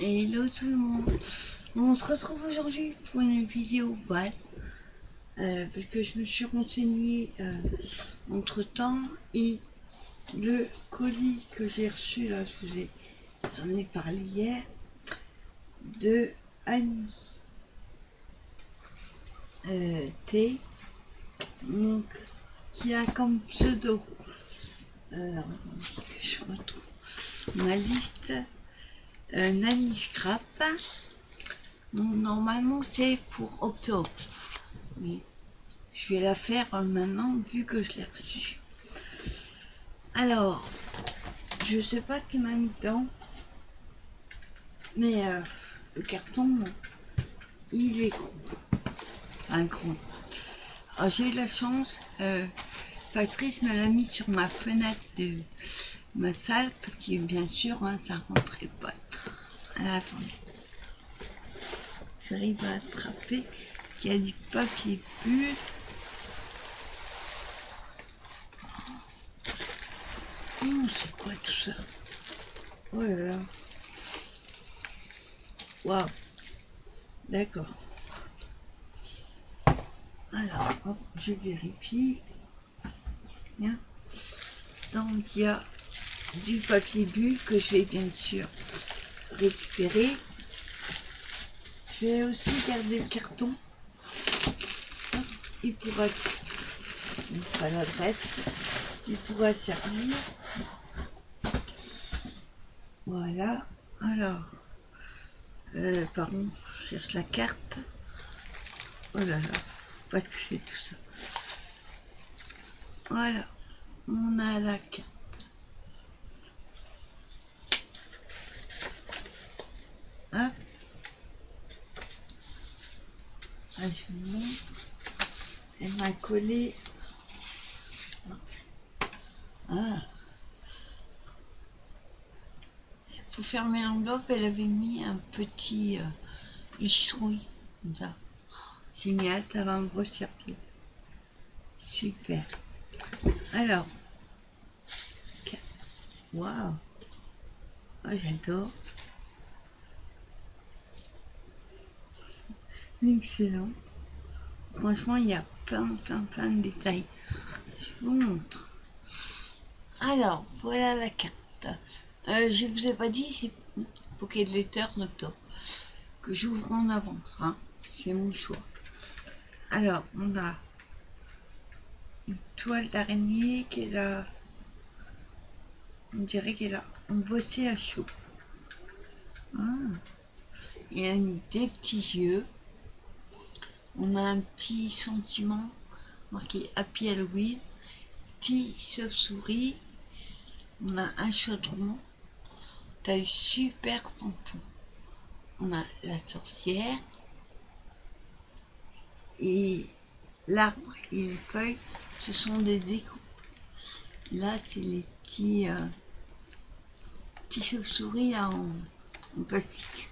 Hello tout le monde, on se retrouve aujourd'hui pour une vidéo parce que je me suis renseignée entre temps et le colis que j'ai reçu là, j'en ai parlé hier, de Annie T, donc qui a comme pseudo, alors que je retrouve ma liste, Nanny Scrap. Donc normalement c'est pour octobre, mais je vais la faire maintenant vu que je l'ai reçue. Alors, je sais pas ce qu'il m'a mis dedans, mais le carton, il est gros. Un gros. Alors, j'ai eu la chance, Patrice me l'a mis sur ma fenêtre de ma salle, parce que bien sûr, ça rentrait pas. Alors, attendez. J'arrive à attraper, qu'il y a du papier bulle. C'est quoi tout ça? Oh là là. Waouh. D'accord. Alors, hop, je vérifie. Bien. Donc, il y a du papier bulle que je vais bien sûr récupérer. Je vais aussi garder le carton. Il pourra, pas l'adresse, il pourra servir. Voilà. Alors, pardon, je cherche la carte. Oh là là, parce que c'est tout ça. Voilà, on a la carte. Hop. Ah, je vous montre. Elle m'a collé. Ah. Pour fermer l'enveloppe, elle avait mis un petit bistrouille, comme ça. Génial, ça va me resservir. Super. Alors. Waouh. Oh, j'adore. Excellent. Franchement, il y a plein de détails. Je vous montre. Alors, voilà la carte. Je vous ai pas dit, c'est Pocket Letter Noto que j'ouvre en avance. C'est mon choix. Alors, on a une toile d'araignée qui est là. On dirait qu'elle a embossé à chaud. Et elle a mis des petits yeux. On a un petit sentiment marqué Happy Halloween, petit chauve-souris. On a un chaudron. T'as le super tampon. On a la sorcière. Et l'arbre et les feuilles, ce sont des découpes. Là, c'est les petits chauves-souris là en plastique.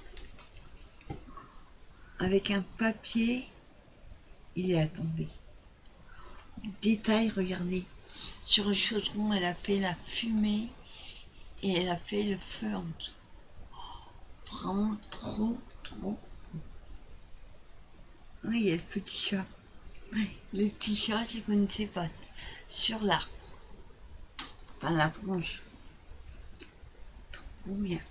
Avec un papier, il est à tomber. Détail, regardez. Sur le chaudron, elle a fait la fumée et elle a fait le feu en dessous. Vraiment trop. Il y a le petit chat. Le petit chat, je ne connaissais pas. Sur l'arbre. Enfin, la branche. Trop bien.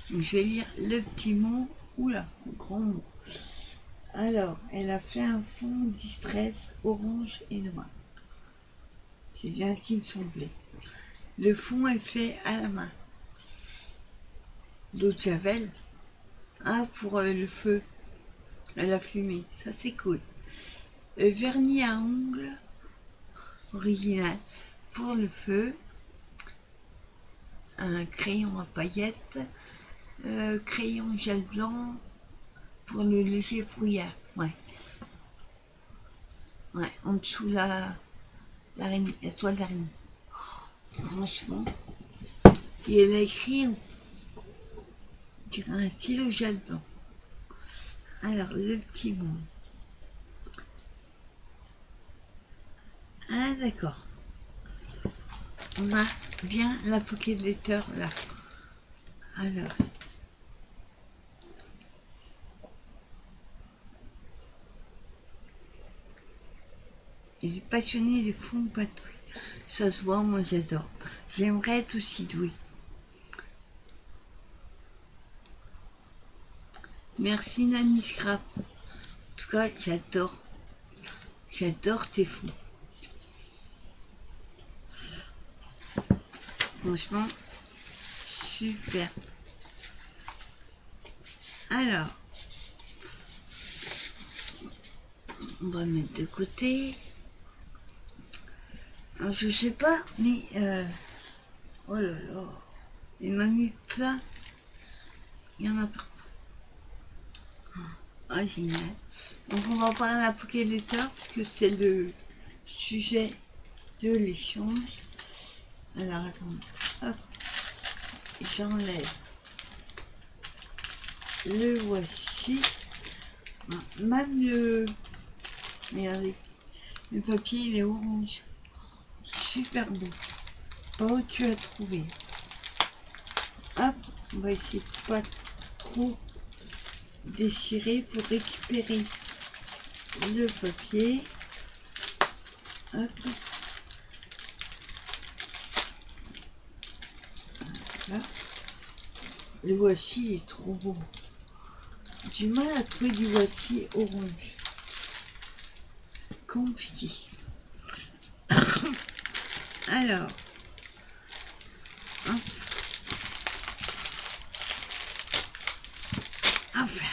Donc, je vais lire le petit mot. Oula, le grand mot. Alors, elle a fait un fond distress orange et noir. C'est bien ce qui me semblait. Le fond est fait à la main. L'eau de javel. Pour le feu. La fumée. Ça, c'est cool. Vernis à ongles. Original. Pour le feu. Un crayon à paillettes. Crayon gel blanc. Pour le léger brouillard. Ouais, en dessous la toile d'araignée. Franchement. Et elle a écrit un stylo gel blanc. Alors, le petit mot. Ah, d'accord. On a bien la Pocket Letter là. Alors, Elle est passionnée des fonds patouilles. Ça se voit, moi j'adore. J'aimerais être aussi douée. Merci Nanny Scrap. En tout cas, j'adore. J'adore tes fonds. Franchement, super. Alors, on va mettre de côté. Alors, je sais pas, mais oh là là, il m'a mis plein. Il y en a partout. Ah, génial. Donc, on va parler à la Poké Letter, puisque c'est le sujet de l'échange. Alors, attendez. Hop. J'enlève. Le voici. Même le... Regardez. Le papier, il est orange. Super beau. Pas où tu as trouvé. Hop. On va essayer de pas trop déchirer pour récupérer le papier. Hop. Là. Le voici est trop beau. Du mal à trouver du voici orange. Compliqué. Alors. Hop. Enfin.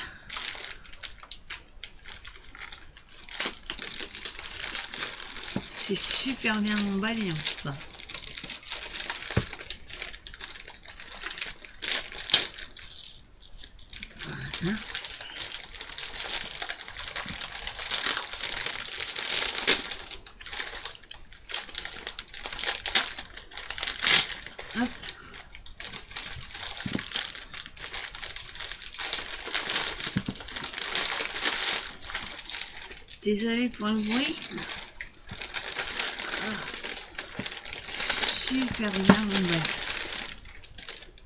C'est super bien emballé en tout cas. Voilà. Hop. Désolé pour le bruit. Ah. Super bien emballé.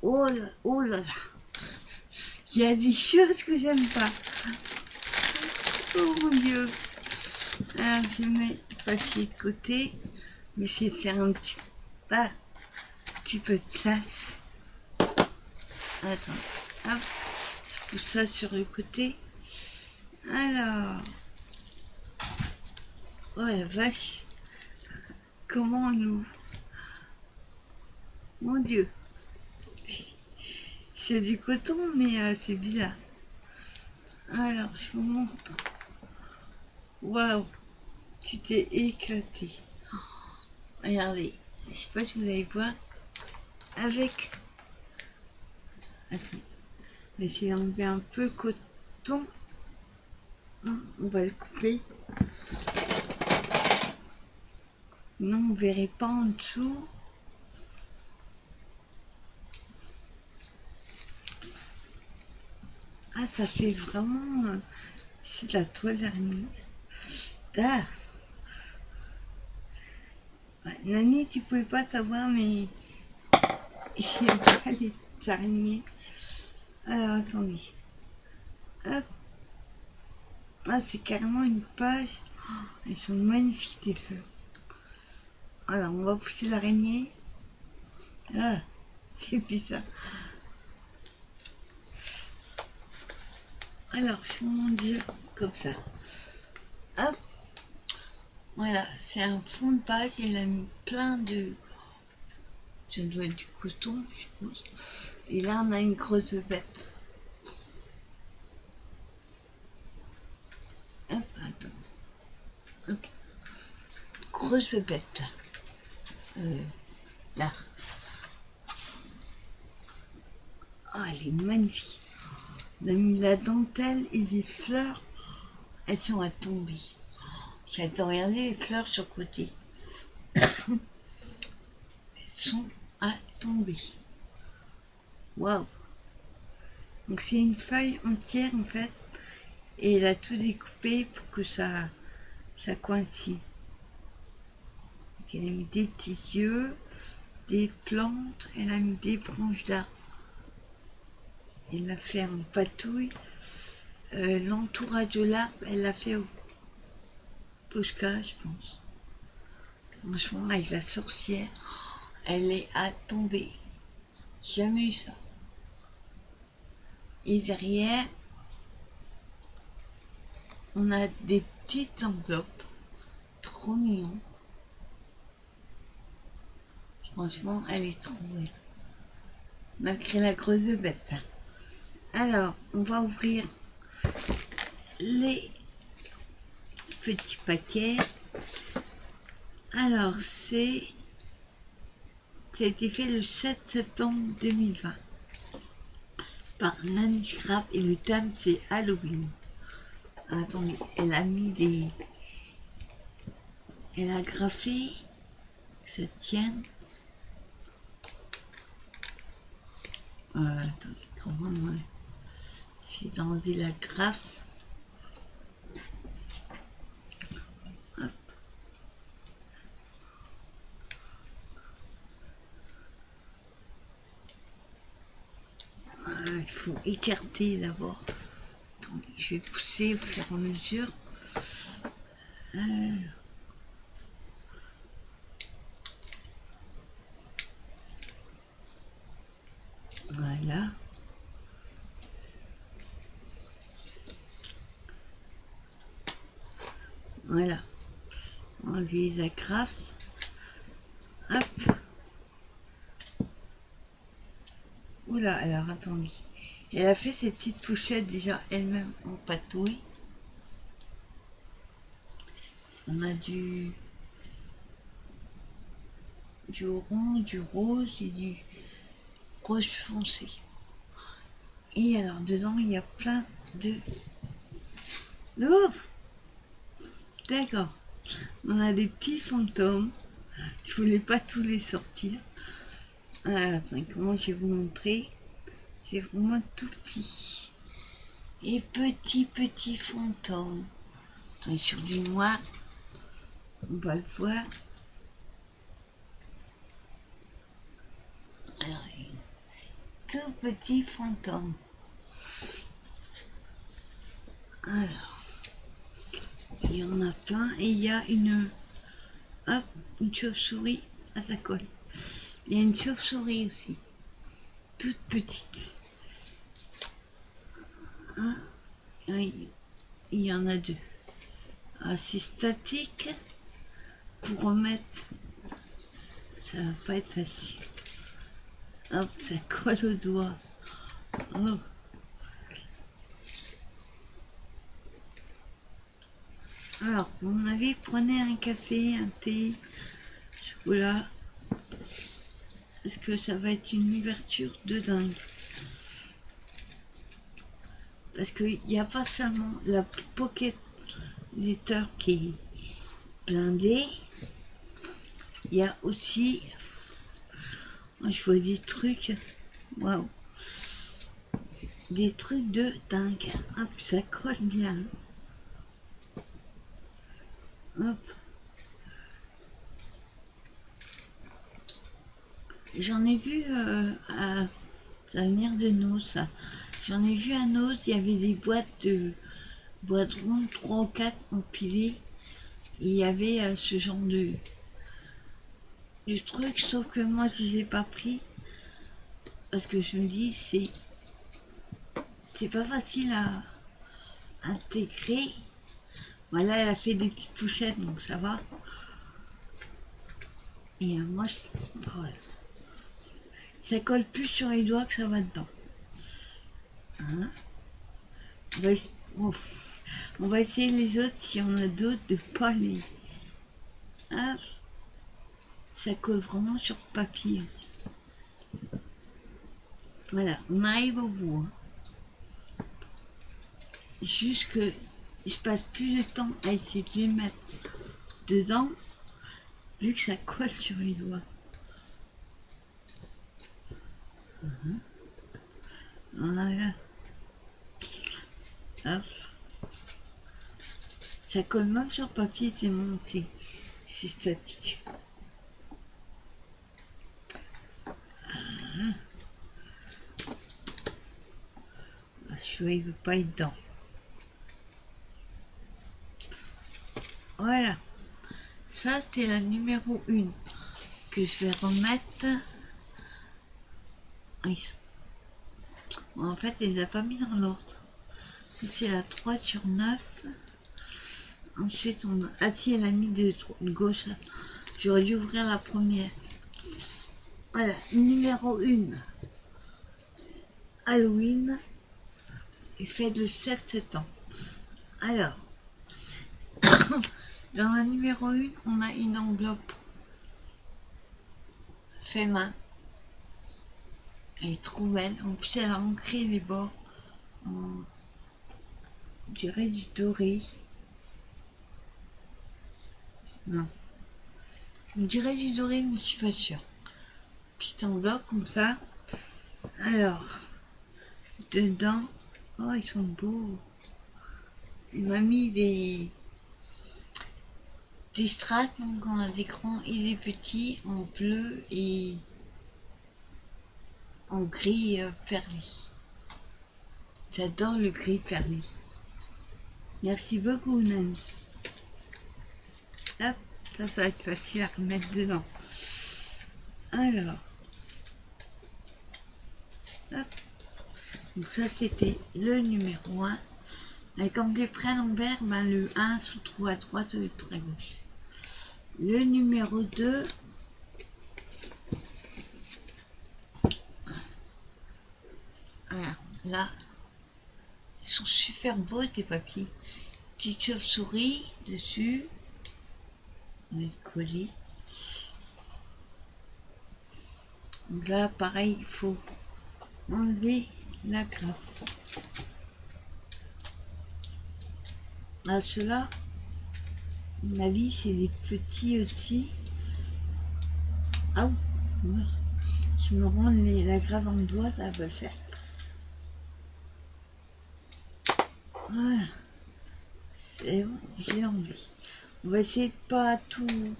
Oh là, oh là là. Il y a des choses que j'aime pas. Oh mon Dieu. Alors, je mets le papier de côté. Mais c'est de faire un petit peu de place. Attends. Hop. Je pousse ça sur le côté. Alors. Oh la vache. Comment on ouvre? Mon Dieu. C'est du coton, mais c'est bizarre. Alors, je vous montre. Waouh. Tu t'es éclaté. Regardez. Je sais pas si vous allez voir. Avec... Attends. On va essayer d'enlever un peu le coton. On va le couper. Non, on ne verrait pas en dessous. Ah, ça fait vraiment... c'est de la toile d'araignée. Ah. Ouais, Nani, tu pouvais pas savoir, mais... j'aime pas les araignées. Alors, attendez. Hop. Ah, c'est carrément une page. Oh, elles sont magnifiques, tes fleurs. Alors, on va pousser l'araignée. Ah, c'est bizarre. Alors, je vous montre comme ça. Hop. Voilà, c'est un fond de page. Il a mis plein de... ça doit être du coton, je suppose. Et là, on a une grosse bête. Hop, attends. Ok. Grosse bête. Là. Ah, elle est magnifique. On a mis la dentelle et les fleurs. Elles sont à tomber. J'adore regarder les fleurs sur le côté. Elles sont à tomber. Waouh. Donc c'est une feuille entière en fait. Et elle a tout découpé pour que ça coïncide. Donc elle a mis des petits yeux, des plantes, elle a mis des branches d'arbres. Elle l'a fait en patouille. L'entourage de l'arbre, elle l'a fait au Posca, je pense. Franchement, avec la sorcière, elle est à tomber. Jamais eu ça. Et derrière, on a des petites enveloppes. Trop mignon. Franchement, elle est trop belle. Malgré la grosse bête. Alors, on va ouvrir les petits paquets. Alors, ça a été fait le 7 septembre 2020 par Nanny Scrap et le thème c'est Halloween. Attendez, elle a mis des... Elle a graffé que ça tienne. Attendez, comment moi j'ai enlevé la graffe. Hop. Il faut écarter d'abord. Attendez, je vais pousser au fur et à mesure. Voilà. Voilà. Enlever les agrafes. Hop. Oula, alors attendez. Elle a fait ses petites pochettes déjà elle-même en patouille. On a du orange, du rose et du rose foncé. Et alors dedans il y a plein de... Ouf. D'accord. On a des petits fantômes. Je voulais pas tous les sortir. Alors, attends, comment je vais vous montrer? C'est vraiment tout petit. Et petit fantôme. Attends, sur du noir. On va le voir. Alors, tout petit fantôme. Alors, il y en a plein. Et il y a une chauve-souris. Ah, ça colle. Il y a une chauve-souris aussi. Toute petite. Il y en a deux. Ah, c'est statique. Pour remettre, ça va pas être facile. Hop, ça colle au doigt. Oh. Alors, à mon avis, prenez un café, un thé, chocolat. Parce que ça va être une ouverture de dingue. Parce qu'il n'y a pas seulement la pocket letter qui est blindée. Il y a aussi... Moi, je vois des trucs... Waouh. Des trucs de dingue. Hop, ça colle bien. Hop. J'en ai vu à... Ça va venir de Nos, ça. J'en ai vu à Nos, il y avait des boîtes rondes, 3 ou 4 empilées. Et il y avait ce genre de truc, sauf que moi je les ai pas pris. Parce que je me dis, c'est pas facile à intégrer. Voilà, elle a fait des petites pochettes, donc ça va. Et moi, voilà. Ça colle plus sur les doigts que ça va dedans. Hein, on va essayer les autres, si on a d'autres, de pas les... Hein, ça colle vraiment sur le papier. Voilà, on arrive au bout. Hein. Juste que je passe plus de temps à essayer de les mettre dedans, vu que ça colle sur les doigts. Voilà. Hop. Ça colle même sur le papier, c'est monté. C'est statique. Celui-là, il veut pas être dedans. Voilà. Ça, c'était la numéro 1 que je vais remettre. Oui. Bon, en fait, elle les a pas mis dans l'ordre. C'est la 3 sur 9. Ensuite, on a... Ah si, elle a mis de gauche. J'aurais dû ouvrir la première. Voilà, numéro 1. Halloween. Et fait de 7 ans. Alors, dans la numéro 1, on a une enveloppe fait main. Elle est trop belle. En plus, elle a ancré les bords en, je dirais, du doré. Non. Je dirais du doré, mais je suis pas sûre. Petite enveloppe comme ça. Alors, dedans, oh, ils sont beaux. Il m'a mis des strates, donc on a des grands et des petits en bleu et en gris perlé. J'adore le gris perlé. Merci beaucoup, Nani. Hop, ça va être facile à remettre dedans. Alors, hop. Donc ça, c'était le numéro 1. Et comme des prénoms verts, ben le 1 se trouve à droite et le 3 à gauche. Le numéro 2, alors là, ils sont super beaux tes papiers. Petite chauve-souris dessus. On va le coller. Donc là, pareil, il faut enlever la grappe. Ah, ceux-là, ma vie, c'est des petits aussi. Ah oui, je me rends la grappe en doigt, ça va faire. Voilà, c'est bon, j'ai enlevé. On va essayer de pas tout...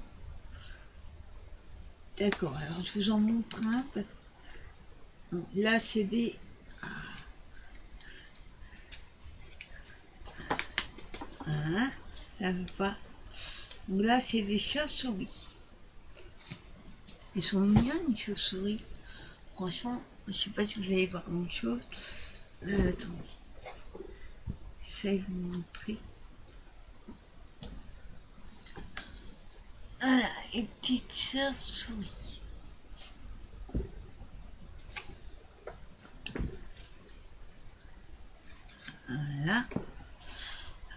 D'accord, alors je vous en montre un, parce que là, c'est des... Ah, ça veut pas. Donc là, c'est des chauves-souris. Ils sont mignonnes, les chauves-souris. Franchement, je sais pas si vous allez voir une chose. Attends. J'essaie de vous montrer. Voilà, une petite chauve-souris. Voilà.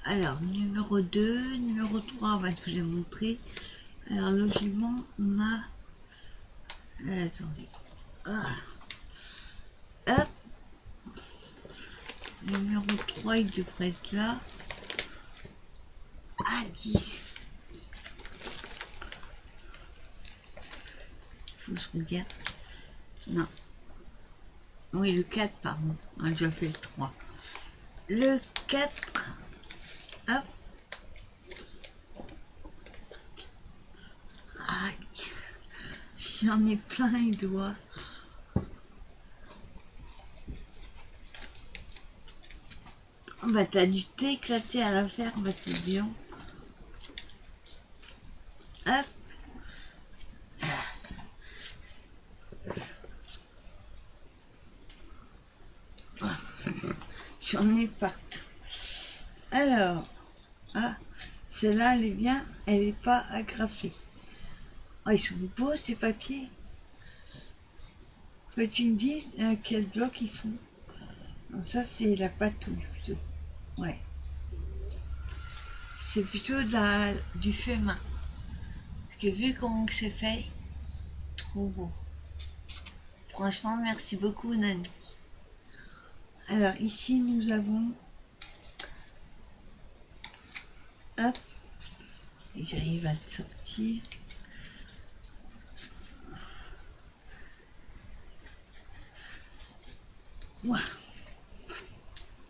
Alors, numéro 2, numéro 3, on va vous les montrer. Alors, logiquement, on a... attendez. Ah. Hop. Numéro 3, il devrait être là. Ah, 10. Faut que je regarde. Non. Oui, le 4, pardon. On a déjà fait le 3. Le 4. Hop. Aïe. J'en ai plein les doigts. Oh, bah, t'as dû t'éclater à la faire, bah, c'est bien. Hop. J'en ai partout. Alors, ah, celle-là, elle est bien, elle n'est pas agrafée. Oh, ils sont beaux ces papiers. Faut que tu me dises quel bloc ils font. Non, ça, c'est la patouille plutôt. Ouais. C'est plutôt du fait main. Parce que vu comment c'est fait, trop beau. Franchement, merci beaucoup, Nani. Alors, ici, nous avons... Hop. Et j'arrive à le sortir. Voilà.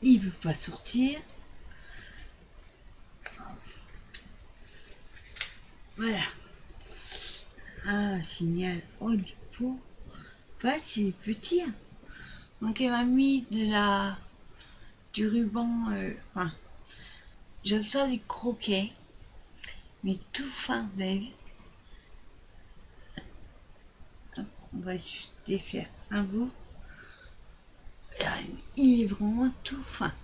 Il veut pas sortir. Voilà. Ah, génial. Oh, du pot. Pas si petit. Hein. Donc, elle m'a mis du ruban. Enfin, j'aime ça du croquet. mais tout fin, vous avez vu? Hop, on va juste défaire un bout. Il est vraiment tout fin.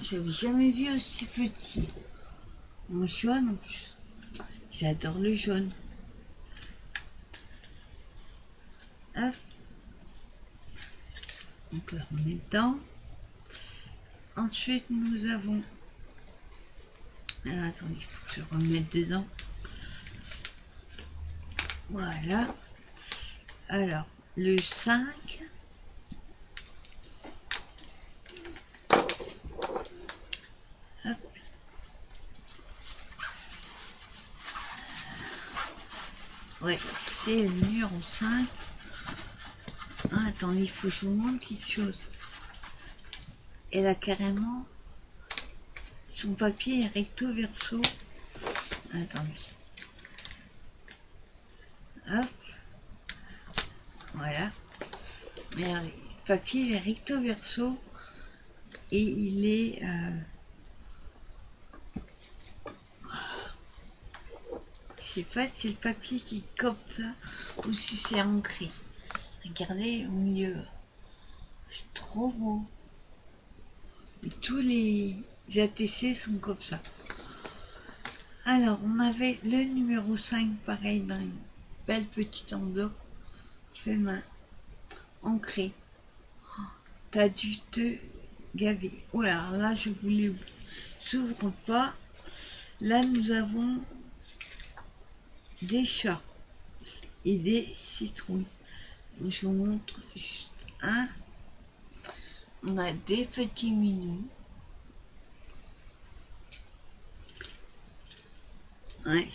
J'avais jamais vu aussi petit. En jaune en plus. J'adore le jaune. Hop. Donc là on est dedans. Ensuite nous avons... Alors attendez, il faut que je remette dedans. Voilà. Alors, le 5. Hop. Ouais, c'est le numéro 5. Ah, attendez, il faut que je vous montre quelque chose. Elle a carrément... Son papier est recto verso. Attendez. Hop. Voilà. Regardez, le papier il est recto verso. Et il est... je sais pas si c'est le papier qui est comme ça ou si c'est ancré. Regardez au milieu. C'est trop beau. Et tous les ATC sont comme ça. Alors, on avait le numéro 5, pareil, dans une belle petite enveloppe, fait main, ancrée. Oh, t'as dû te gaver. Oh, alors là, je voulais... S'ouvre pas. Là, nous avons des chats et des citrouilles. Je vous montre juste un. On a des petits minous. Ouais,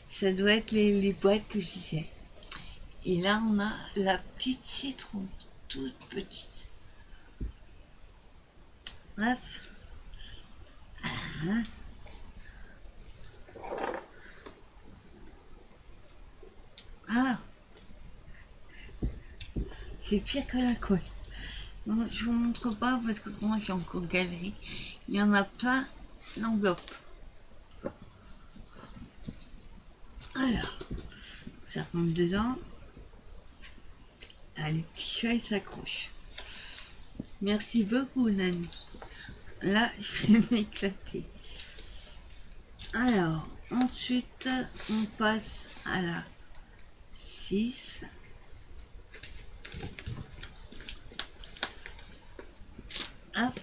ça doit être les boîtes que je disais. Et là, on a la petite citrouille, toute petite. Hop. Ah. Ah. C'est pire que la colle. Bon, je vous montre pas parce que moi j'ai encore galerie. Il y en a plein l'enveloppe. Alors, ça rentre dedans. Ah, les petits chats ils s'accrochent. Merci beaucoup Nani. Là, je vais m'éclater. Alors, ensuite, on passe à la 6. Hop.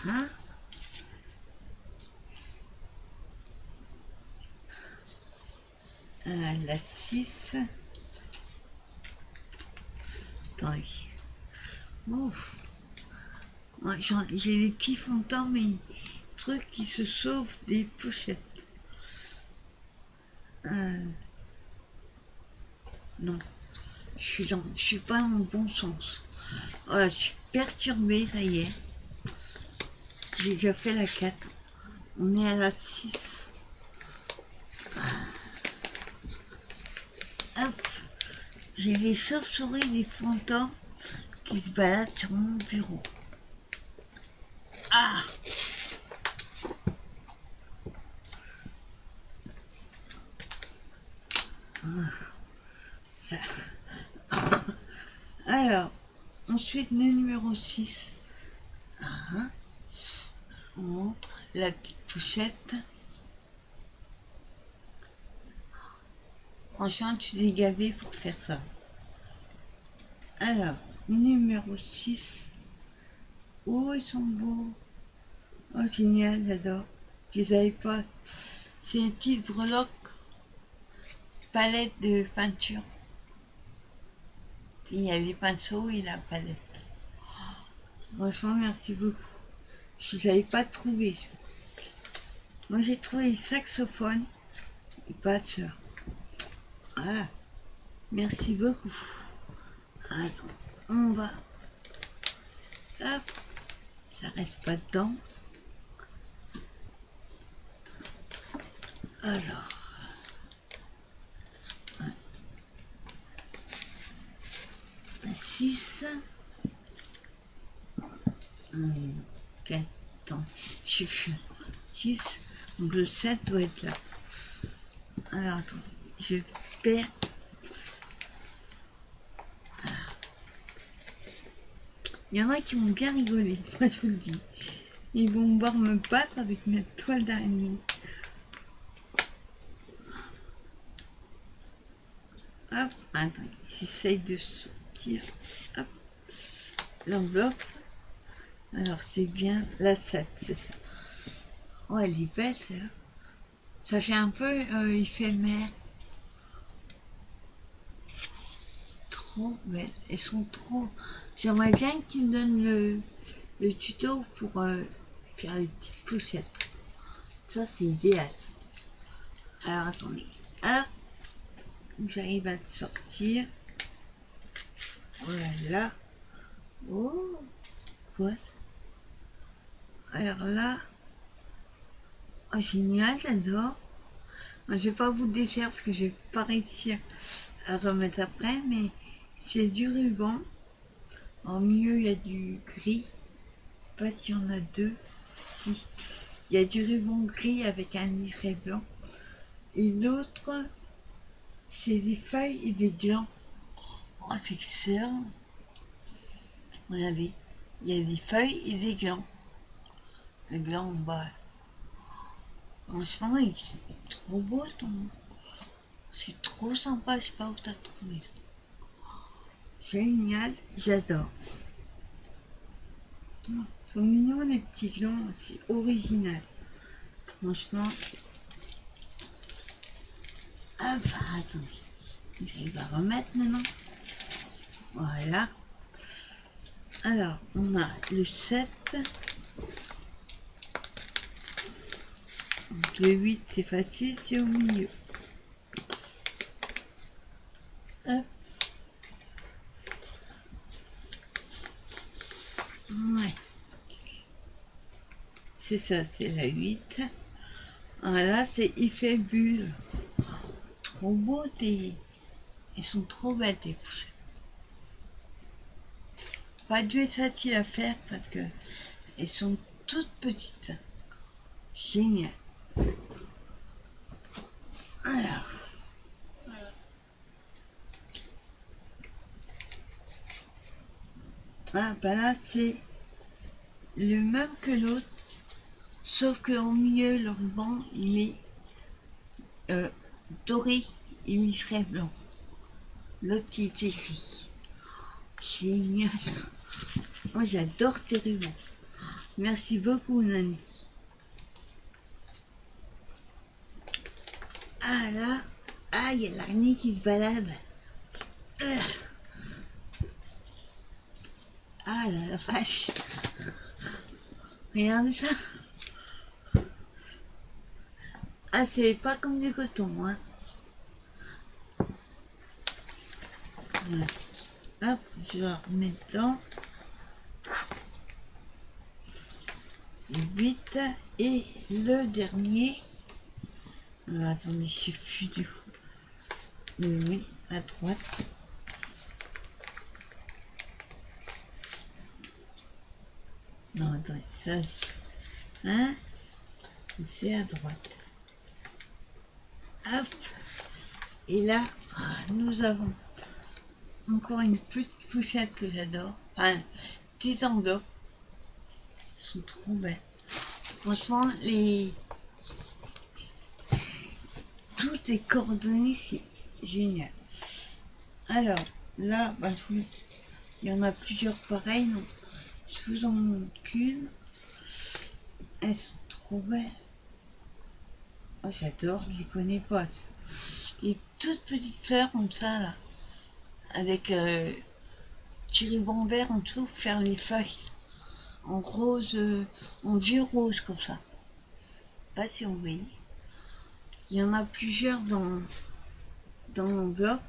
Hein. La 6. Attendez. Ouf. J'ai des petits fonds de temps, mais trucs qui se sauvent des pochettes. Non. Je suis pas dans le bon sens. Voilà, je suis perturbée, ça y est. J'ai déjà fait la 4. On est à la 6. Hop. J'ai les chauves-souris des fantômes qui se baladent sur mon bureau. Ah. Ça. Alors, ensuite le numéro 6. On montre la petite pochette. Franchement, tu t'es gavé pour faire ça. Alors, numéro 6. Oh, ils sont beaux. Oh, génial, j'adore. Je les avais pas. C'est une petite breloque. Palette de peinture. Il y a les pinceaux et la palette. Franchement, merci beaucoup. Je ne l'avais pas trouvé. Moi, j'ai trouvé saxophone et pas ça. Ah, merci beaucoup. Attends, on va... Hop, ça reste pas dedans. Alors... 6. 4, attends, je suis 6, donc le 7 doit être là. Alors attends, je perds. Il y en a qui vont bien rigoler, moi je vous le dis. Ils vont voir me battre avec ma toile d'araignée. Hop, attends, j'essaye de sortir. Hop, l'enveloppe. Alors c'est bien la 7, c'est ça. Oh, elle est belle, là. Ça fait un peu éphémère. Trop belles. Elles sont trop... J'aimerais bien que tu me donnes le tuto pour faire les petites pochettes. Ça, c'est idéal. Alors, attendez. Hop. J'arrive à te sortir. Voilà. Oh, quoi ça? Alors là... Oh, génial, j'adore. Je vais pas vous le défaire parce que je vais pas réussir à remettre après, mais c'est du ruban. En milieu, il y a du gris. Je sais pas s'il y en a deux. Si. Il y a du ruban gris avec un liseré blanc. Et l'autre, c'est des feuilles et des glands. Oh, c'est excellent. Regardez, il y a des feuilles et des glands. Le gland en bas. Franchement, il est trop beau ton... C'est trop sympa, je sais pas où t'as trouvé ça. Génial, j'adore. Ils sont mignons les petits glands, c'est original. Franchement. Enfin, attendez. J'arrive à remettre maintenant. Voilà. Alors, on a le 7. Donc, le 8, c'est facile, c'est au milieu. Hop. Ouais. C'est ça, c'est la 8. Voilà, c'est il fait bulle. Trop beau, tes... Elles sont trop belles, tes poussettes. Pas dû être facile à faire parce que elles sont toutes petites. Génial. Alors. Ah, bah là, c'est le même que l'autre. Sauf qu'au milieu, le ruban, il est doré et liseré blanc. L'autre qui est gris. Génial. Moi, j'adore tes rubans. Merci beaucoup, Nani. Ah là, ah, il y a l'araignée qui se balade. Ah là, la vache. Regardez ça. Ah, c'est pas comme du coton, hein. Voilà. Hop, je vais remettre dedans. 8 et le dernier. Attendez, je sais plus du coup. Oui, à droite. Non, attendez, ça, hein, c'est à droite. Hop. Et là, nous avons encore une petite pochette que j'adore. Enfin, petite enveloppe. Elles sont trop belles. Franchement, tout est coordonné, c'est génial. Alors, là, bah, il y en a plusieurs pareils, donc je vous en montre qu'une. Elles sont trop belles. Oh, j'adore, je les connais pas. Et toutes petites fleurs comme ça, là, avec du ruban vert en dessous pour faire les feuilles. En rose, en vieux rose comme ça. Pas si on voit. Il y en a plusieurs dans l'enveloppe.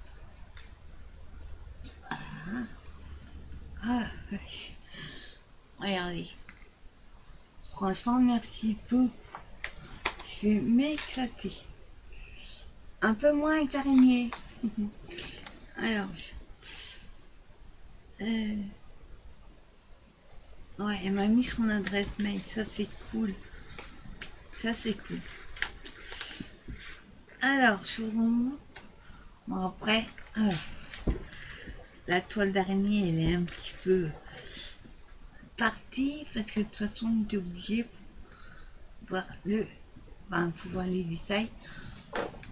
Ah, regardez. Franchement, merci beaucoup. Je vais m'éclater. Un peu moins avec l'araignée. Alors, Ouais, elle m'a mis son adresse mail, ça c'est cool. Ça c'est cool. Alors, je vous remonte. Bon, après, la toile d'araignée, elle est un petit peu partie, parce que de toute façon, on était obligé pour voir pour voir les détails.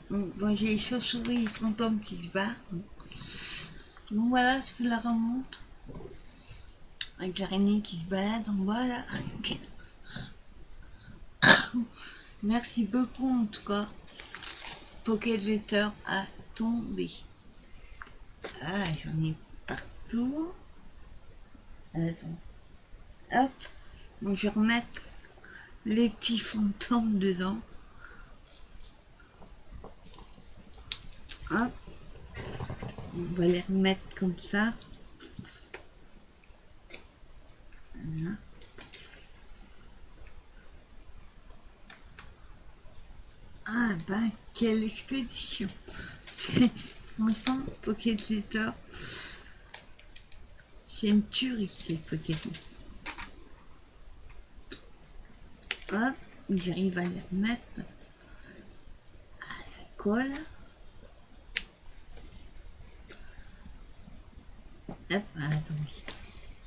Bon, j'ai les chauves-souris fantômes qui se battent. Donc voilà, je vous la remonte. Avec l'araignée qui se balade en bas là. Merci beaucoup en tout cas. Pocket Letter a tombé. Ah, j'en ai partout. Attends. Hop. Bon, je vais remettre les petits fantômes dedans. Hop. On va les remettre comme ça. Voilà. Ah ben, quelle expédition. C'est, franchement, Pocket Letter, c'est une tuerie, ces Pocket Letter. Hop, j'arrive à les remettre. Ah, ça colle. Hop, attendez.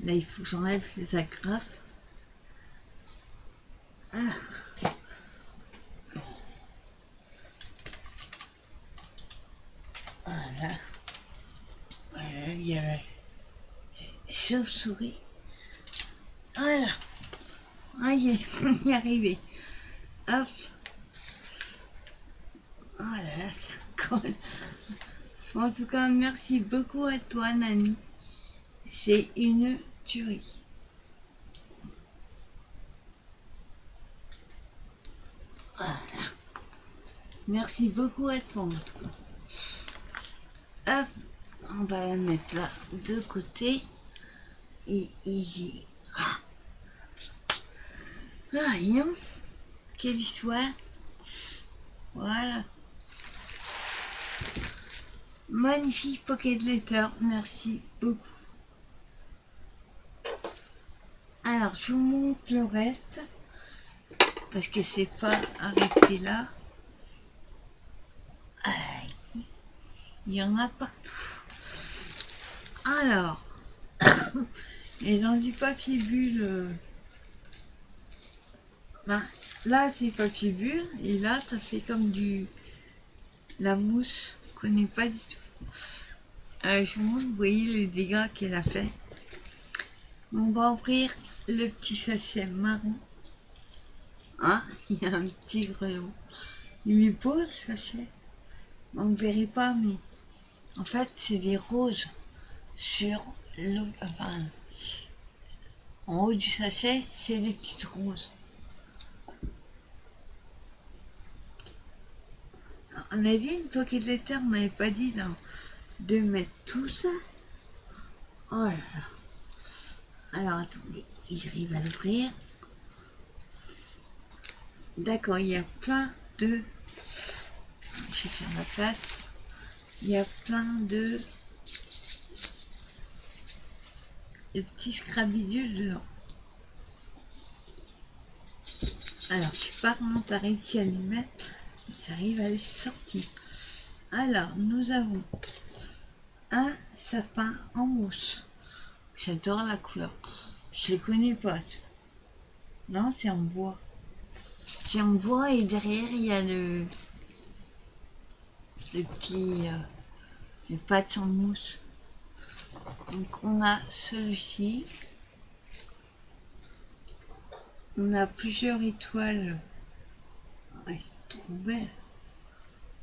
Là, il faut que j'enlève les agrafes. Ah. Voilà. Voilà, il y a la chauve-souris. Voilà. Ah, on y est arrivé. Hop. Voilà, ça colle. En tout cas, merci beaucoup à toi, Nani. C'est une tuerie. Voilà. Merci beaucoup à toi, en tout cas. Hop, on va la mettre là, de côté. Et ici. Ah, rien. Quelle histoire. Voilà. Magnifique Pocket Letter. Merci beaucoup. Alors, je vous montre le reste. Parce que c'est pas arrêté là. Il y en a partout. Alors, et dans du papier bulle, là c'est papier bulle, et là ça fait comme la mousse, je connais pas du tout. Je vous montre, vous voyez les dégâts qu'elle a fait. On va ouvrir le petit sachet marron. Ah, il y a un petit grelot. Il est beau ce sachet. On ne verrait pas, mais en fait c'est des roses sur l'eau. Enfin, en haut du sachet, c'est des petites roses. On a dit une Pocket Letter m'avait pas dit de mettre tout ça. Oh là là. Alors attendez, j'arrive à l'ouvrir. D'accord, il y a plein de... Je vais faire la place. Il y a plein de petits scrabidules dedans. Alors, je sais pas comment tu as réussi à les mettre. J'arrive à les sortir. Alors, nous avons un sapin en mousse. J'adore la couleur. Je ne connais pas. Non, c'est en bois. C'est en bois et derrière, il y a le petit le patch en mousse. Donc, on a celui-ci. On a plusieurs étoiles. Ah, c'est trop belle.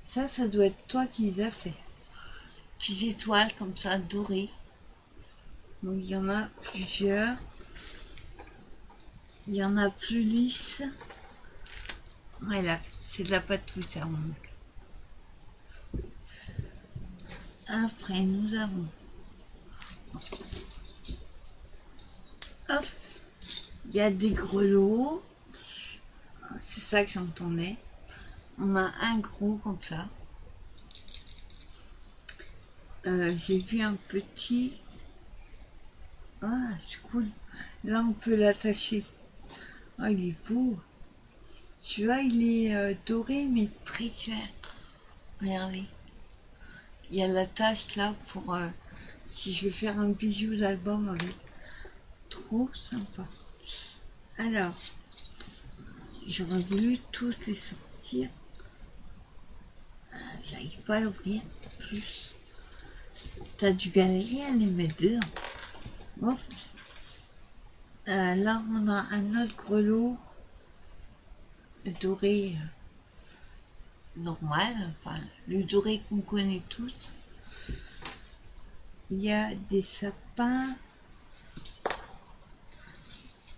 Ça doit être toi qui les as fait. Petites étoiles comme ça, dorées. Donc il y en a plusieurs. Il y en a plus lisses. Voilà, c'est de la pâte tout ça. Après, nous avons... Hop, il y a des grelots. C'est ça que j'entendais. On a un gros comme ça. J'ai vu un petit... Ah, c'est cool. Là, on peut l'attacher. Ah, il est beau. Tu vois, il est doré, mais très clair. Regardez. Il y a la tache là pour si je veux faire un bijou d'album avec. Trop sympa. Alors, j'aurais voulu tous les sortir. J'arrive pas à l'ouvrir. Plus. T'as dû galérer à les mettre dedans. Oups. Là, on a un autre grelot doré normal, enfin, le doré qu'on connaît tous. Il y a des sapins.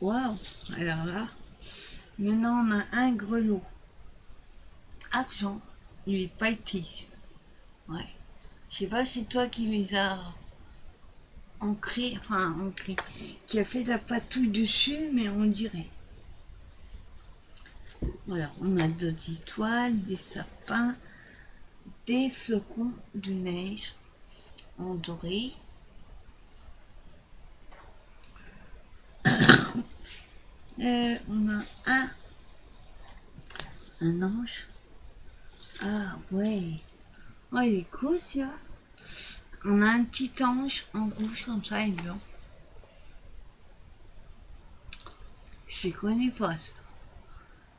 Waouh! Alors là, maintenant on a un grelot argent. Il est pailleté. Ouais. Je sais pas si c'est toi qui les as ancrés, enfin ancrés, qui a fait de la patouille dessus, mais on dirait. Voilà, on a d'autres étoiles, des sapins, des flocons de neige en doré. On a un ange. Ah ouais. Oh, il est cool, celui-là. On a un petit ange en rouge comme ça et blanc. Je connais pas ça.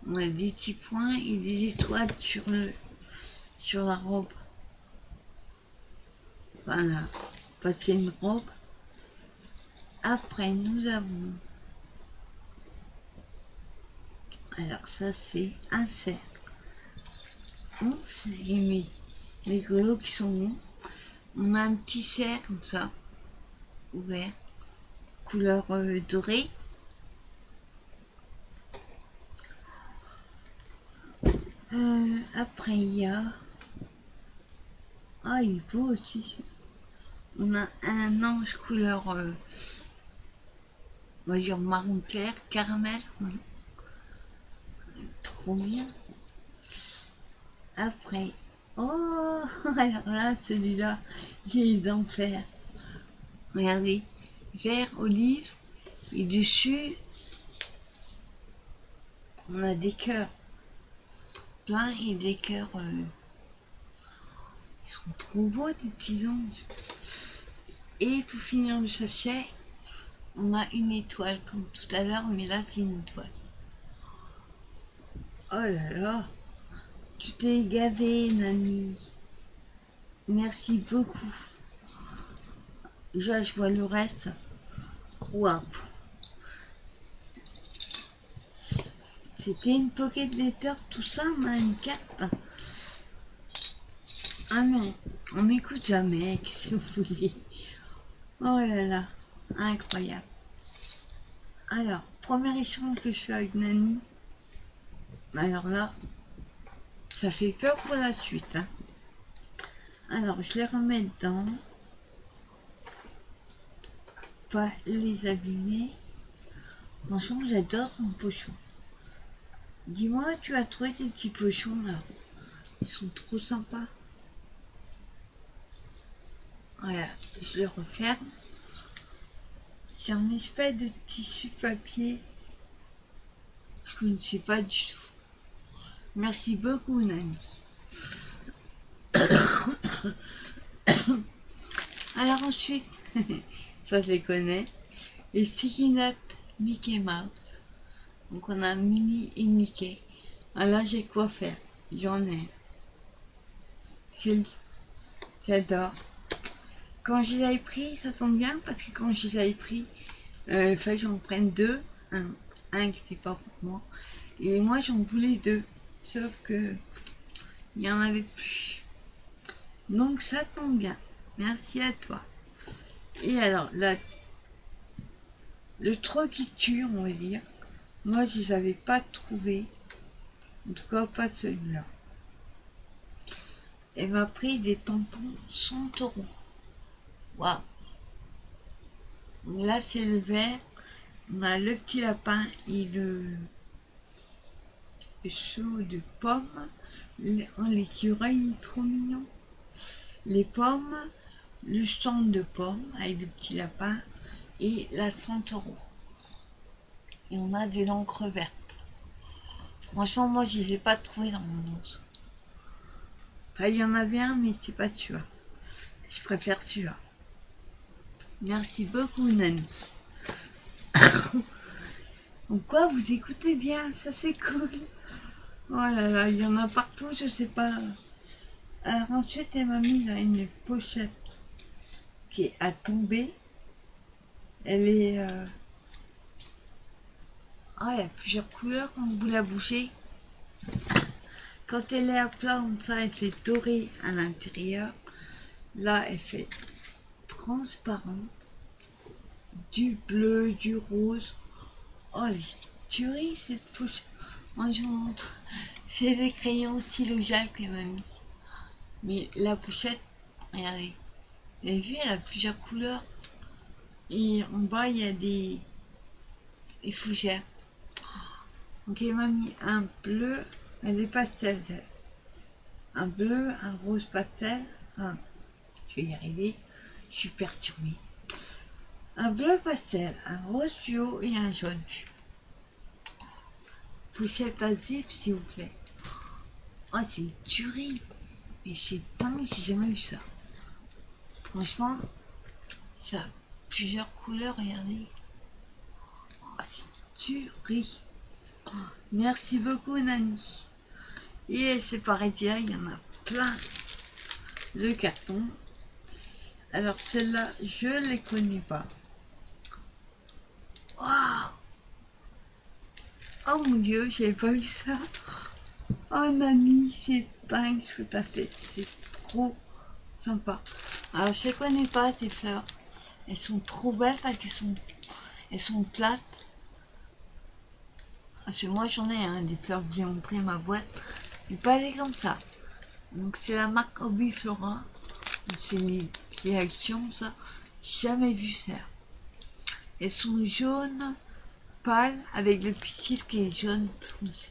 On a des petits points et des étoiles sur la robe. Voilà. Passer une robe. Après, nous avons. Alors, ça, c'est un cercle. Oups, j'ai mis les grelots qui sont bons. On a un petit cercle comme ça, ouvert, couleur dorée. Après, il y a. Ah, il est beau aussi. On a un ange couleur, on va dire marron clair, caramel. Ouais. Trop bien. Après, oh, alors là, celui-là, j'ai les dents fer. Regardez, vert, olive, et dessus, on a des cœurs. Plein et des cœurs. Ils sont trop beaux, des petits anges. Et pour finir le sachet, on a une étoile, comme tout à l'heure, mais là, c'est une étoile. Oh là là, tu t'es gavé, Nani. Merci beaucoup. Déjà, je vois le reste. Waouh. C'était une pocket letter, tout ça, on a une carte. Ah mais, on m'écoute jamais, qu'est-ce que vous voulez? Oh là là, incroyable. Alors, premier échange que je fais avec Nani. Alors là, ça fait peur pour la suite. Hein. Alors, je les remets dedans. Pas les abîmer. Franchement, j'adore ton pochon. Dis-moi, tu as trouvé ces petits pochons là? Ils sont trop sympas. Voilà, je le referme. C'est un espèce de tissu papier. Je ne sais pas du tout. Merci beaucoup, Nani. Alors ensuite, ça je les connais, les sticky notes Mickey Mouse. Donc on a Minnie et Mickey. Alors là j'ai quoi faire, j'en ai. J'adore. Quand je les avais pris, ça tombe bien parce que quand je les avais pris, il fallait que j'en prenne deux. Un qui n'était pas pour moi. Et moi j'en voulais deux. Sauf que il n'y en avait plus. Donc ça tombe bien. Merci à toi. Et alors là, le truc qui tue, on va dire, moi je les avais pas trouvés. En tout cas pas celui-là. Elle m'a pris des tampons 100 €. Waouh. Là c'est le vert. On a le petit lapin et le chaud de pommes. L'écureuil il est trop mignon. Les pommes, le stand de pommes avec le petit lapin et la 100 €. et on a de l'encre verte. Franchement, moi, je ne l'ai pas trouvé dans mon once. Enfin, il y en avait un, mais c'est pas celui-là. Je préfère celui-là. Merci beaucoup, Nanou. Donc quoi, vous écoutez bien, ça c'est cool. Oh là là, il y en a partout, je sais pas. Alors ensuite, elle m'a mis là une pochette qui est à tomber. Elle est... Ah, il y a plusieurs couleurs quand vous la bougez. Quand elle est à plat comme ça, elle fait doré à l'intérieur. Là, elle fait transparente. Du bleu, du rose. Oh, les tueries, cette pochette. Moi, je vous montre. C'est les crayons stylo gel qu'elle m'a mis. Mais la pochette, regardez. Vous avez vu, elle a plusieurs couleurs. Et en bas, il y a des fougères. Donc, elle m'a mis un bleu, des pastels. Un bleu, un rose pastel. Ah, je vais y arriver. Je suis perturbée. Un bleu pastel, un rose fluo et un jaune. Pochette adhesive, s'il vous plaît. Oh, c'est une tuerie. Et c'est dingue, j'ai jamais vu ça. Franchement, ça a plusieurs couleurs, regardez. Oh, c'est une tuerie. Oh, merci beaucoup, Nani. Et c'est pareil, il y en a plein de cartons. Alors, celle-là, je ne les connais pas. Waouh! Oh mon Dieu, j'avais pas vu ça. Oh Nani, c'est dingue ce que t'as fait. C'est trop sympa. Alors je ne connais pas ces fleurs. Elles sont trop belles parce qu'elles sont plates. Parce que moi j'en ai des fleurs, j'ai montré ma boîte. Mais pas des comme ça. Donc c'est la marque Hobbyflora. C'est les réactions, ça. Jamais vu ça. Elles sont jaunes, pâles, avec le pistil qui est jaune foncé.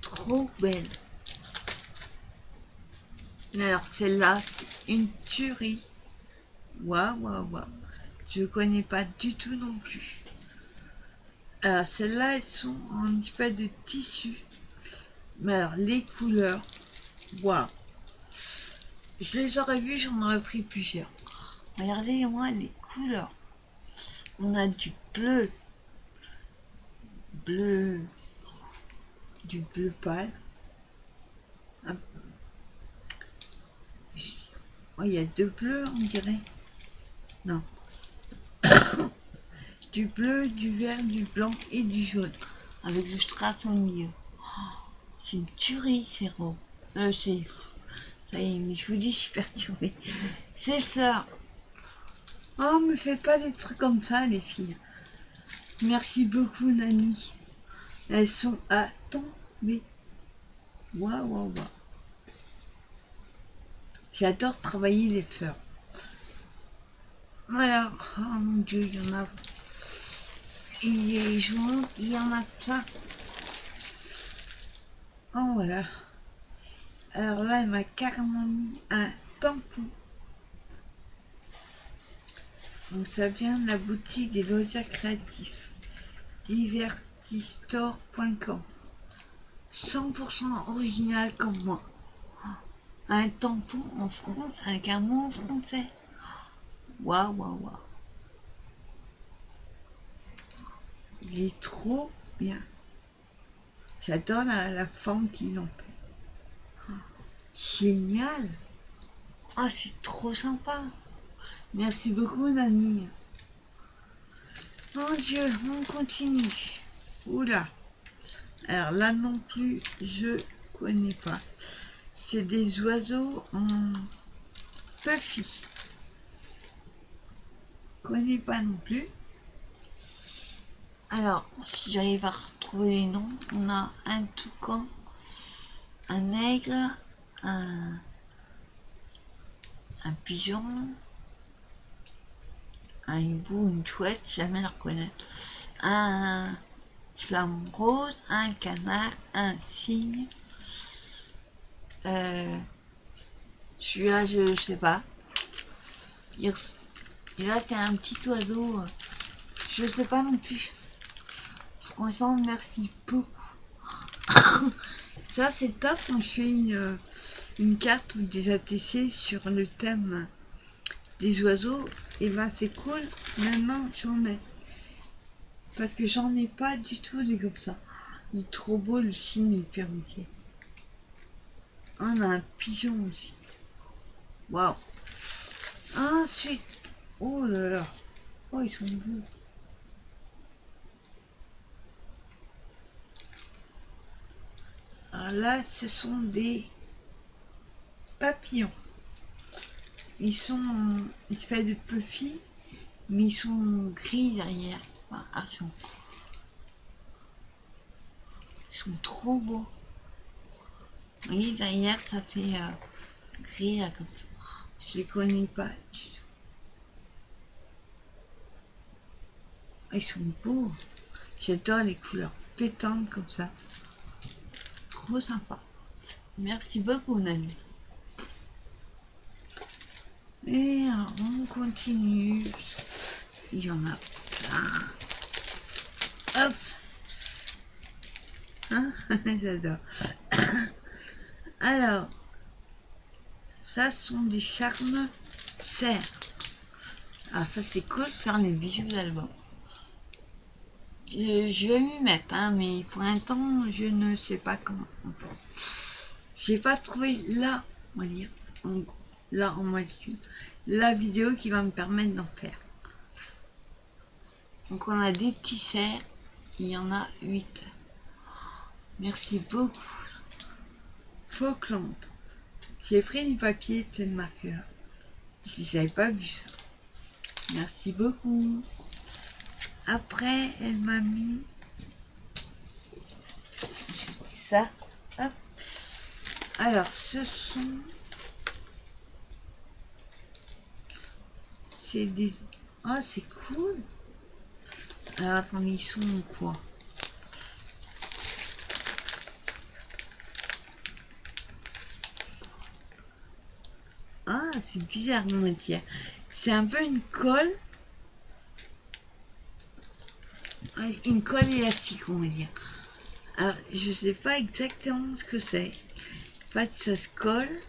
Trop belle. Alors celle-là, c'est une tuerie. Waouh, waouh, waouh. Je connais pas du tout non plus. Alors celles-là, elles sont en espèce de tissu. Mais alors les couleurs, waouh. Je les aurais vues, j'en aurais pris plusieurs. Regardez-moi les couleurs. On a du bleu, du bleu pâle. Oh, il y a deux bleus, on dirait. Non. Du bleu, du vert, du blanc et du jaune. Avec le strass au milieu. C'est une tuerie, c'est beau. C'est... Ça y est, mais je vous dis, je suis perturbée. Ces fleurs. Oh, me faites pas des trucs comme ça, les filles. Merci beaucoup, Nani. Elles sont à tomber. Waouh, waouh, waouh. J'adore travailler les fleurs. Voilà. Oh mon Dieu, il y en a. Il est jaune, il y en a plein. Oh, voilà. Alors là, elle m'a carrément mis un tampon. Donc ça vient de la boutique des loisirs créatifs. Divertistore.com. 100% original comme moi. Un tampon en France avec un mot en français. Waouh, waouh, waouh. Il est trop bien. J'adore la forme qu'ils ont fait. Génial. Ah, c'est trop sympa. Merci beaucoup, Nani. Mon Dieu, on continue. Oula. Alors là non plus, je connais pas. C'est des oiseaux en puffy. Connais pas non plus. Alors, si j'arrive à retrouver les noms, on a un toucan, un aigle, un pigeon, un hibou, une chouette, jamais la reconnaître, un flamme rose, un canard, un cygne. Celui-là, je sais pas. Et là, c'est un petit oiseau. Je sais pas non plus. Franchement, merci beaucoup. Ça, c'est top quand je fais une carte ou des ATC sur le thème des oiseaux. Et ben, c'est cool. Maintenant, j'en ai. Parce que j'en ai pas du tout des comme ça. Il est trop beau le signe du perroquet. On a un pigeon aussi. Waouh. Ensuite, oh là là. Oh, ils sont beaux. Alors là, ce sont des papillons. Ils sont en espèce de puffy, mais ils sont gris derrière, enfin, argent. Ils sont trop beaux. Vous voyez, derrière, ça fait gris là, comme ça. Je les connais pas du tout. Ils sont beaux. J'adore les couleurs pétantes comme ça. Trop sympa. Merci beaucoup, Nani. Et on continue. Il y en a plein. Hop. Hein. J'adore. Alors, ça sont des charmes serres. Alors ça c'est cool, faire les bijoux d'album. Je vais m'y mettre, hein, mais pour un temps, je ne sais pas comment. Enfin, j'ai pas trouvé là, on va dire, là en majuscule, la vidéo qui va me permettre d'en faire. Donc on a des tissers, il y en a 8. Merci beaucoup. Falkland. J'ai pris du papier de cette marque-là. Je n'avais pas vu ça. Merci beaucoup. Après, elle m'a mis ça. Hop. Alors, ce sont... C'est des... Oh, c'est cool. Alors, attendez, ils sont quoi? Ah, c'est bizarre mon matière. C'est un peu une colle. Une colle élastique, on va dire. Alors, je sais pas exactement ce que c'est. En fait, ça se colle.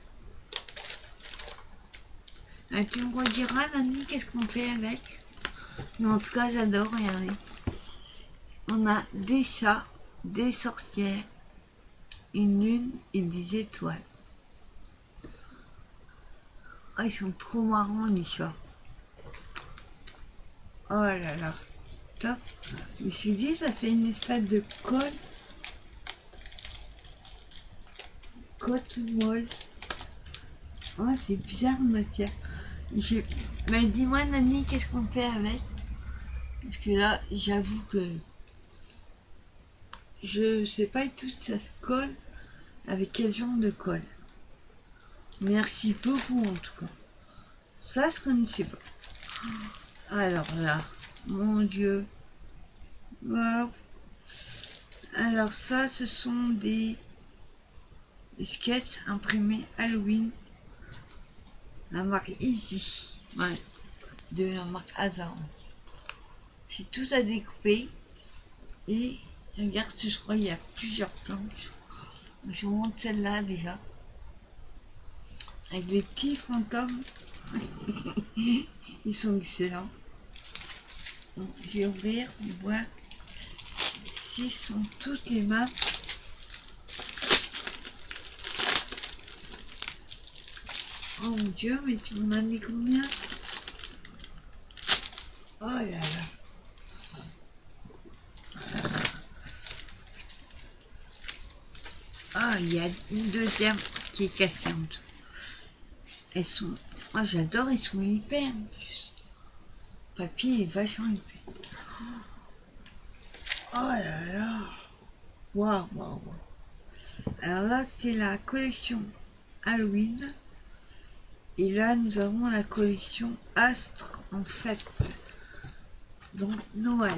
Tu me rediras, Nani, qu'est-ce qu'on fait avec? Mais en tout cas, j'adore, regardez. On a des chats, des sorcières, une lune et des étoiles. Oh, ils sont trop marrants, les chats. Oh là là, top. Je me suis dit, ça fait une espèce de colle. Colle molle. Oh, c'est bizarre, matière. Mais dis-moi, Nani, qu'est-ce qu'on fait avec? Parce que là, j'avoue que je sais pas du tout si ça se colle, avec quel genre de colle. Merci beaucoup, en tout cas. Ça, je connaissais pas. Alors là, mon Dieu. Wow. Alors ça, ce sont des sketchs imprimés Halloween. La marque Easy. Ouais, de la marque Hazard. C'est tout à découper. Et regarde, je crois qu'il y a plusieurs planches. Je vous montre celle-là déjà. Avec les petits fantômes. Ils sont excellents. Donc, je vais ouvrir pour voir si sont toutes les maps. Oh mon Dieu, mais tu m'en as mis combien? Oh là là. Ah, il y a une deuxième qui est cassée en dessous. Elles sont... Ah, j'adore, ils sont hyper en plus. Le papier est vachement épais. Oh là là. Waouh, waouh, waouh. Alors là, c'est la collection Halloween. Et là, nous avons la collection Astre en fête. Donc, Noël.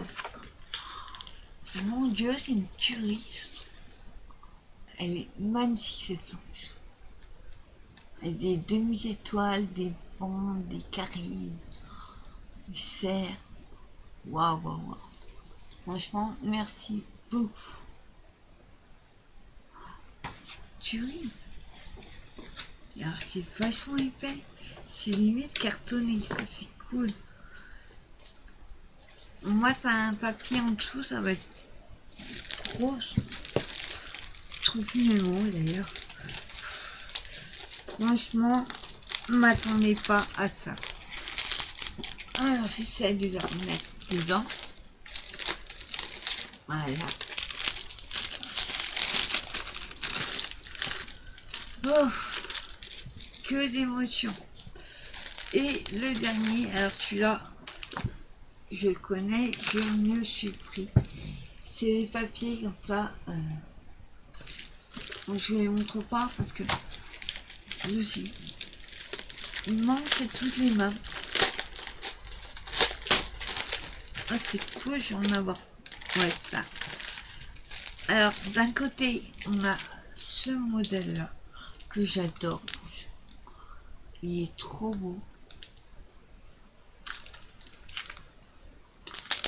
Mon Dieu, c'est une tuerie. Elle est magnifique, cette planche. Avec des demi-étoiles, des vents, des caribes, des cerfs. Waouh, waouh, waouh. Franchement, merci beaucoup. Tu ris. Alors, c'est vachement épais. C'est limite cartonné. C'est cool. Moi, t'as un papier en dessous, ça va être trop. Je trouve plus mes mots d'ailleurs. Franchement, m'attendais pas à ça. Alors, j'essaie de le remettre dedans. Voilà. Oh, que d'émotions. Et le dernier, alors celui-là, je le connais, je me suis pris. C'est des papiers comme ça. Donc je ne les montre pas parce que je suis. Il manque toutes les mains. Ah, c'est cool, je vais en avoir. Ouais, ça. Alors, d'un côté, on a ce modèle-là que j'adore. Il est trop beau.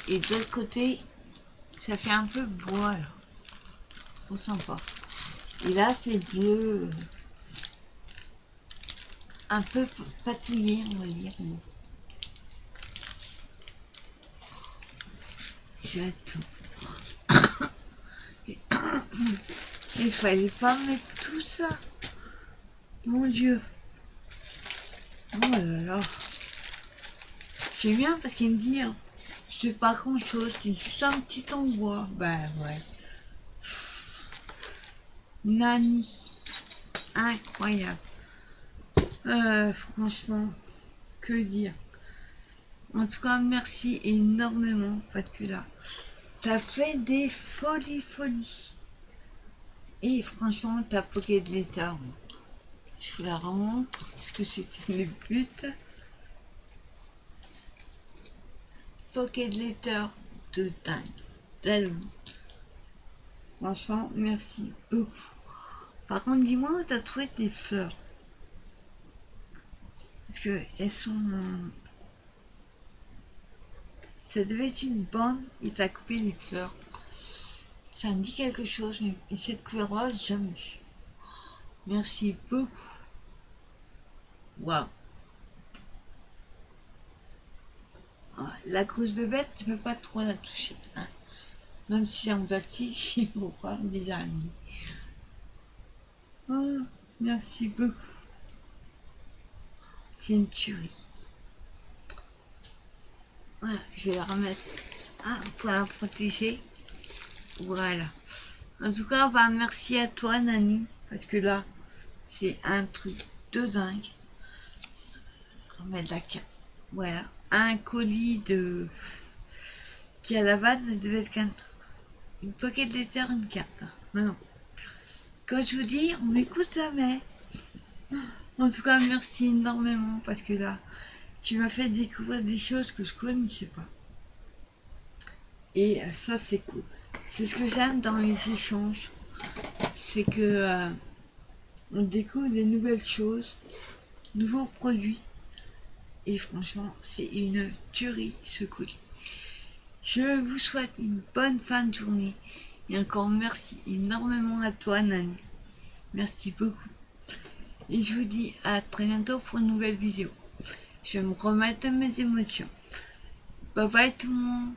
Et de l'autre côté, ça fait un peu bois là. Trop sympa. Et là, c'est bleu. Un peu patouillé, on va dire. J'adore. Il fallait pas mettre tout ça. Mon Dieu. Oh là là. C'est bien parce qu'il me dit, hein, c'est pas grand chose, c'est juste un petit endroit. Bah ouais. Nani. Incroyable. Franchement, que dire. En tout cas, merci énormément parce que là, t'as fait des folies. Et franchement, ta Pocket Letter, je vous la remontre parce que c'était le but. Pocket Letter de dingue. Franchement, merci beaucoup. Par contre, dis-moi où t'as trouvé tes fleurs. Parce que elles sont. Ça devait être une bande, il t'a coupé les fleurs. Ça me dit quelque chose, mais cette couleur-là, jamais. Merci beaucoup. Waouh. La grosse bébête, tu peux pas trop la toucher. Hein. Même si c'est en plastique, il faut voir des amis. Oh, merci beaucoup. C'est une tuerie. Voilà, je vais la remettre pour la protéger. Voilà. En tout cas, bah, merci à toi, Nani. Parce que là, c'est un truc de dingue. Remettre la carte. Voilà. Un colis de. Qui à la base ne devait être qu'un. Une pocket letter, une carte. Mais non. Quand je vous dis, on m'écoute jamais. En tout cas, merci énormément parce que là, tu m'as fait découvrir des choses que je connaissais pas. Et ça, c'est cool. C'est ce que j'aime dans les échanges. C'est que on découvre des nouvelles choses, nouveaux produits. Et franchement, c'est une tuerie ce colis. Je vous souhaite une bonne fin de journée. Et encore merci énormément à toi, Nani. Merci beaucoup. Et je vous dis à très bientôt pour une nouvelle vidéo. Je vais me remettre à mes émotions. Bye bye tout le monde.